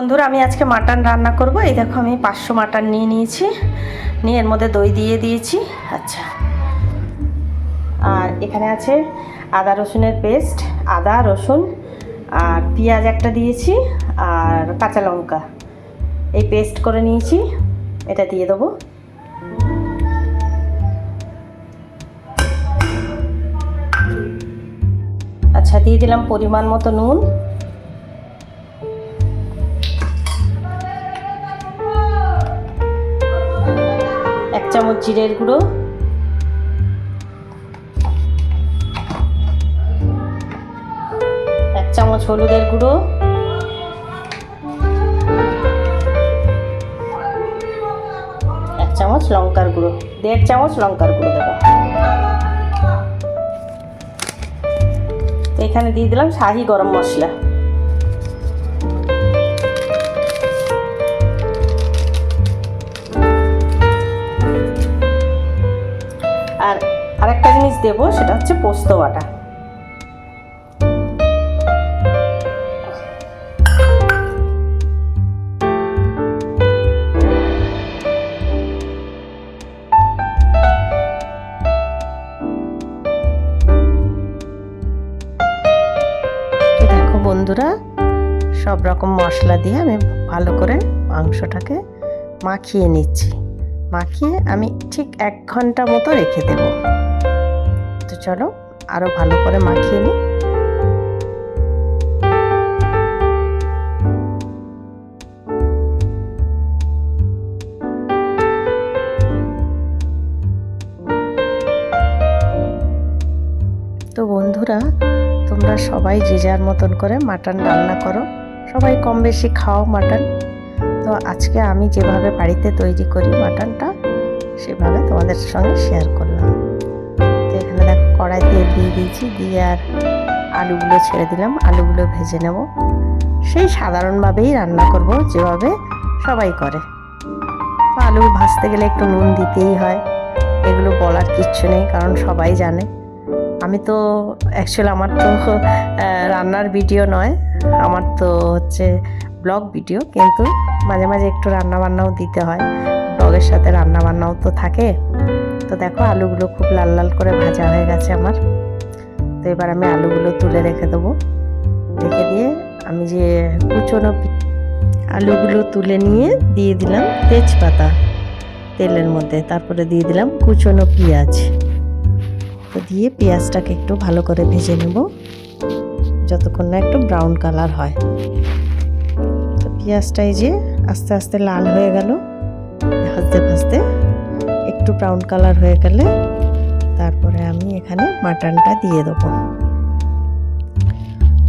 বন্ধুরা আমি আজকে মাটন রান্না করব। এই দেখো আমি 500 মাটন নিয়ে নিয়েছি, নিয়ে এর মধ্যে দই দিয়ে দিয়েছি। আচ্ছা, আর এখানে আছে আদা রসুনের পেস্ট, আদা রসুন আর পেঁয়াজ একটা দিয়েছি আর কাঁচা লঙ্কা, এই পেস্ট করে নিয়েছি, এটা দিয়ে দেবো। আচ্ছা, দিয়ে দিলাম পরিমাণ মতো নুন, এক চামচ জিরের গুঁড়ো, এক চামচ হলুদের গুঁড়ো, এক চামচ লঙ্কার গুঁড়ো, 1.5 চামচ লঙ্কার গুঁড়ো দেবো। তো এখানে দিয়ে দিলাম শাহি গরম মশলা। আর আরেকটা জিনিস দেবো, সেটা হচ্ছে পোস্ত বাটা। দেখো বন্ধুরা, সব রকম মশলা দিয়ে আমি ভালো করে মাংসটাকে মাখিয়ে নিচ্ছি। মাখিয়ে আমি ঠিক 1 ঘন্টা মতো রেখে দেব। তো চলো আরো ভালো করে মাখিয়ে নিই। তো বন্ধুরা, তোমরা সবাই যে যার মতন করে মাটন রান্না করো, সবাই কম বেশি খাও মাটন। তো আজকে আমি যেভাবে বাড়িতে তৈরি করি মাটনটা, সেভাবে তোমাদের সঙ্গে শেয়ার করলাম। তো এখানে দেখো কড়াই তেল দিয়ে দিয়েছি, দিয়ে আর আলুগুলো ছেড়ে দিলাম, আলুগুলো ভেজে নেব। সেই সাধারণভাবেই রান্না করব, যেভাবে সবাই করে। তো আলু ভাজতে গেলে একটু নুন দিতেই হয়, এগুলো বলার কিচ্ছু নেই, কারণ সবাই জানে। আমি তো অ্যাকচুয়ালি আমার তো রান্নার ভিডিও নয়, আমার তো হচ্ছে ব্লগ ভিডিও, কিন্তু মাঝে মাঝে একটু রান্নাবান্নাও দিতে হয়, ব্লগের সাথে রান্নাবান্নাও তো থাকে। তো দেখো আলুগুলো খুব লাল লাল করে ভাজা হয়ে গেছে আমার। তো এবার আমি আলুগুলো তুলে রেখে দেবো। রেখে দিয়ে আমি যে কুচনো আলুগুলো তুলে নিয়ে দিয়ে দিলাম তেজপাতা তেলের মধ্যে, তারপরে দিয়ে দিলাম কুচনো পেঁয়াজ। তো দিয়ে পেঁয়াজটাকে একটু ভালো করে ভেজে নেব, যতক্ষণ না একটু ব্রাউন কালার হয়। তো পেঁয়াজটাই যে আস্তে আস্তে লাল হয়ে গেল, ভাজতে ভাজতে একটু ব্রাউন কালার হয়ে গেলে তারপরে আমি এখানে মাটনটা দিয়ে দেবো।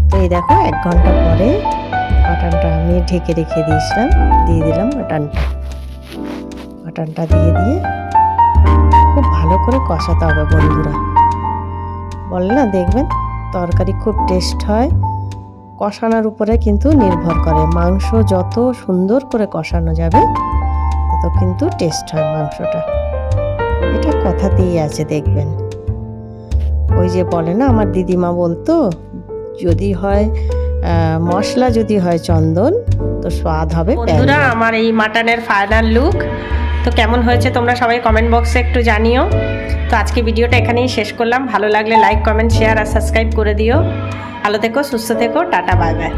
তো এই দেখো 1 ঘন্টা পরে মাটনটা আমি ঢেকে রেখে দিয়েছিলাম, দিয়ে দিলাম মাটনটা দিয়ে খুব ভালো করে কষাতে হবে বন্ধুরা। বলে না, দেখবেন তরকারি খুব টেস্ট হয় কষানোর উপরে কিন্তু নির্ভর করে। মাংস যত সুন্দর করে কষানো যাবে তত কিন্তু টেস্ট হয় মাংসটা, এটা কথাতেই আছে দেখবেন। ওই যে বলে না, আমার দিদিমা বলতো, যদি হয় মশলা যদি হয় চন্দন, তো স্বাদ হবে। বন্ধুরা, আমার এই মাটনের ফাইনাল লুক তো কেমন হয়েছে তোমরা সবাই কমেন্ট বক্সে একটু জানিও। তো আজকে ভিডিওটা এখানেই শেষ করলাম। ভালো লাগলে লাইক, কমেন্ট, শেয়ার আর সাবস্ক্রাইব করে দিও। ভালো থেকো, সুস্থ থেকো, টাটা, বাই বাই।